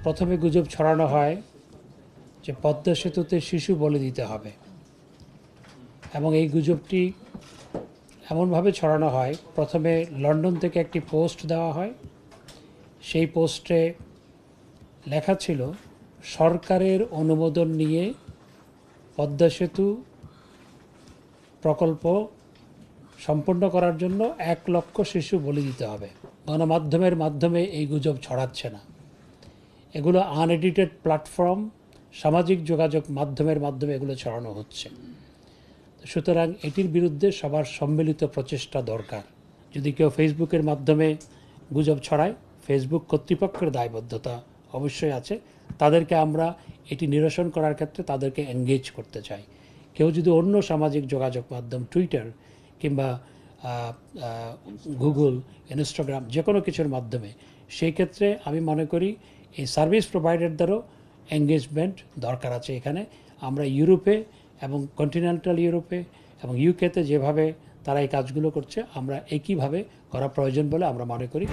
প্রথমে গুজব ছড়ানো হয় যে পদ্মা সেতুতে শিশু বলি দিতে হবে, এবং এই গুজবটি এমনভাবে ছড়ানো হয়, প্রথমে লন্ডন থেকে একটি পোস্ট দেওয়া হয়। সেই পোস্টে লেখা ছিল সরকারের অনুমোদন নিয়ে পদ্মা সেতু প্রকল্প সম্পন্ন করার জন্য 1 লক্ষ শিশু বলি দিতে হবে। গণমাধ্যমের মাধ্যমে এই গুজব ছড়াচ্ছে না, এগুলো আনএডিটেড প্ল্যাটফর্ম, সামাজিক যোগাযোগ মাধ্যমের মাধ্যমে এগুলো ছড়ানো হচ্ছে। সুতরাং এটির বিরুদ্ধে সবার সম্মিলিত প্রচেষ্টা দরকার। যদি কেউ ফেসবুকের মাধ্যমে গুজব ছড়ায়, ফেসবুক কর্তৃপক্ষের দায়বদ্ধতা অবশ্যই আছে, তাদেরকে আমরা এটি নিরসন করার ক্ষেত্রে তাদেরকে এনগেজ করতে চাই। কেউ যদি অন্য সামাজিক যোগাযোগ মাধ্যম, টুইটার কিংবা গুগল, ইনস্টাগ্রাম, যে কোনো কিছুর মাধ্যমে, সেই ক্ষেত্রে আমি মনে করি এই সার্ভিস প্রোভাইডারদেরও এঙ্গেজমেন্ট দরকার আছে এখানে। আমরা ইউরোপে এবং কন্টিনেন্টাল ইউরোপে এবং ইউকেতে যেভাবে তারা এই কাজগুলো করছে, আমরা একইভাবে করা প্রয়োজন বলে আমরা মনে করি।